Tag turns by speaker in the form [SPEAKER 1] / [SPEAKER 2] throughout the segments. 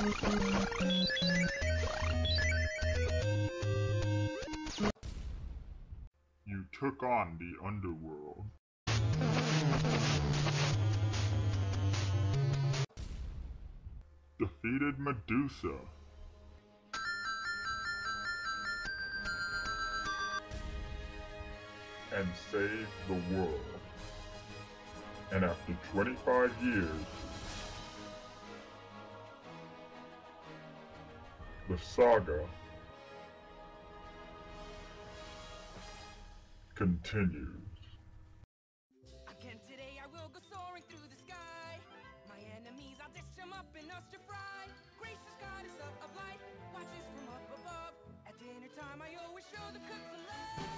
[SPEAKER 1] You took on the underworld. Defeated Medusa. And saved the world. And after 25 years, the saga continues.
[SPEAKER 2] Again today I will go soaring through the sky. My enemies I'll dish them up and us to fry. Gracious goddess of light watches from up above. At dinner time I always show the cooks some love.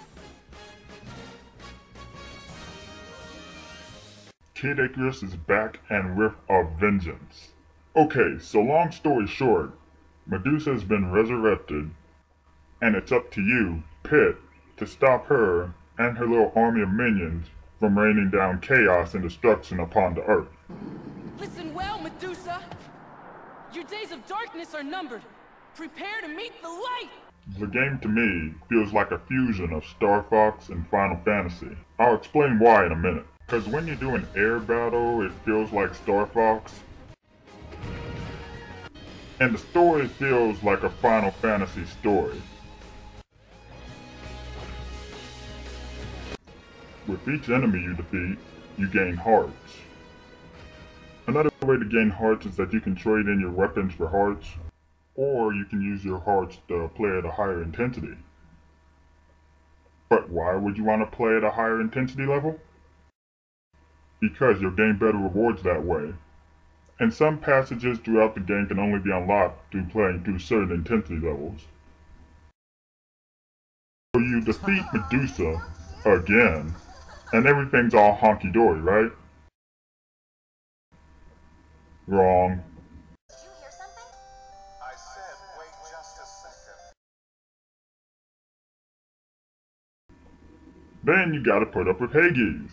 [SPEAKER 1] Kid Icarus is back and with a vengeance. Okay, so long story short, Medusa has been resurrected, and it's up to you, Pit, to stop her and her little army of minions from raining down chaos and destruction upon the earth.
[SPEAKER 2] Listen well, Medusa. Your days of darkness are numbered. Prepare to meet the light!
[SPEAKER 1] The game to me feels like a fusion of Star Fox and Final Fantasy. I'll explain why in a minute. Because when you do an air battle, it feels like Star Fox. And the story feels like a Final Fantasy story. With each enemy you defeat, you gain hearts. Another way to gain hearts is that you can trade in your weapons for hearts, or you can use your hearts to play at a higher intensity. But why would you want to play at a higher intensity level? Because you'll gain better rewards that way. And some passages throughout the game can only be unlocked through playing through certain intensity levels. So you defeat Medusa again, and everything's all honky-dory, right? Wrong.
[SPEAKER 3] Did you hear something? I said, wait just a second.
[SPEAKER 1] Then you gotta put up with Hades.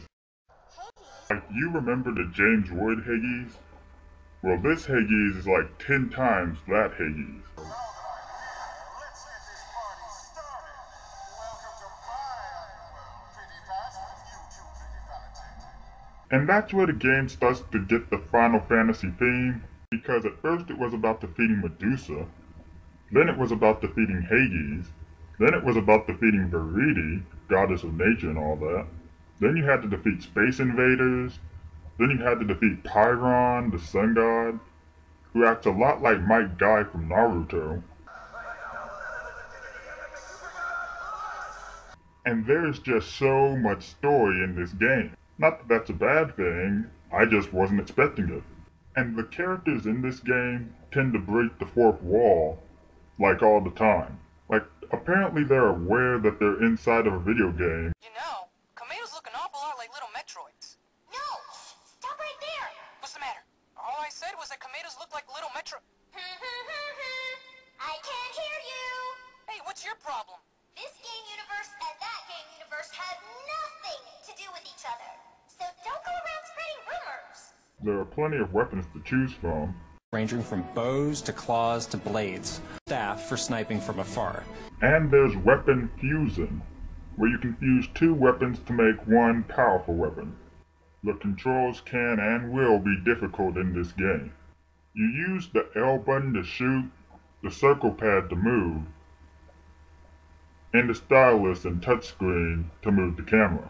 [SPEAKER 1] Like, you remember the James Wood Hades? Well, this Hades is like 10 times that Hades.
[SPEAKER 3] Let's get this party started. Welcome to my underworld, pretty fast. You too, pretty talented.
[SPEAKER 1] And that's where the game starts to get the Final Fantasy theme, because at first it was about defeating Medusa, then it was about defeating Hades, then it was about defeating Viridi, goddess of nature and all that, then you had to defeat Space Invaders, then you had to defeat Pyron, the sun god, who acts a lot like Might Guy from Naruto. And there's just so much story in this game. Not that that's a bad thing, I just wasn't expecting it. And the characters in this game tend to break the fourth wall, like all the time. Like, apparently they're aware that they're inside of a video game.
[SPEAKER 2] You know, Kameidos look an awful lot like little Metroids.
[SPEAKER 3] No! Stop right there!
[SPEAKER 2] What's the matter? All I said was that Kameidos look like little Metro...
[SPEAKER 3] I can't hear you!
[SPEAKER 2] Hey, what's your problem?
[SPEAKER 3] This game universe and that game universe have nothing to do with each other. So don't go around spreading rumors.
[SPEAKER 1] There are plenty of weapons to choose from.
[SPEAKER 4] Ranging from bows to claws to blades. Staff for sniping from afar.
[SPEAKER 1] And there's weapon fusion, where you can fuse two weapons to make one powerful weapon. The controls can and will be difficult in this game. You use the L button to shoot, the circle pad to move, and the stylus and touchscreen to move the camera.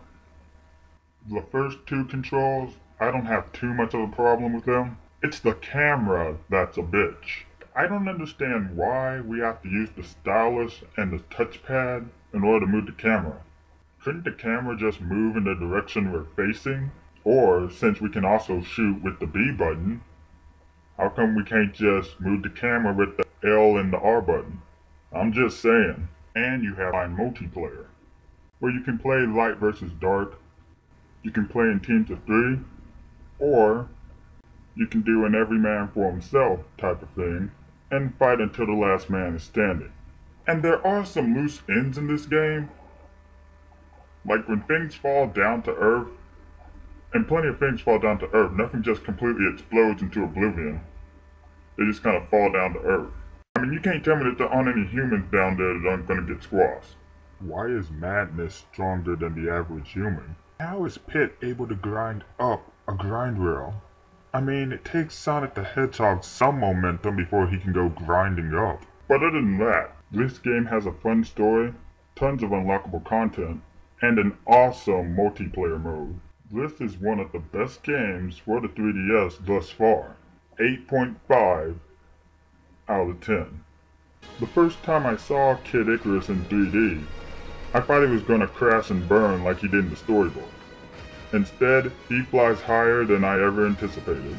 [SPEAKER 1] The first two controls, I don't have too much of a problem with them. It's the camera that's a bitch. I don't understand why we have to use the stylus and the touchpad in order to move the camera. Couldn't the camera just move in the direction we're facing? Or, since we can also shoot with the B button, how come we can't just move the camera with the L and the R button? I'm just saying. And you have online multiplayer, where you can play light versus dark, you can play in teams of 3, or you can do an every man for himself type of thing, and fight until the last man is standing. And there are some loose ends in this game, like when things fall down to earth, and plenty of things fall down to earth, nothing just completely explodes into oblivion. They just kind of fall down to earth. I mean, you can't tell me that there aren't any humans down there that aren't going to get squashed. Why is Madness stronger than the average human? How is Pit able to grind up a grind rail? I mean, it takes Sonic the Hedgehog some momentum before he can go grinding up. But other than that, this game has a fun story, tons of unlockable content, and an awesome multiplayer mode. This is one of the best games for the 3DS thus far. 8.5 out of 10. The first time I saw Kid Icarus in 3D, I thought he was gonna crash and burn like he did in the storybook. Instead, he flies higher than I ever anticipated.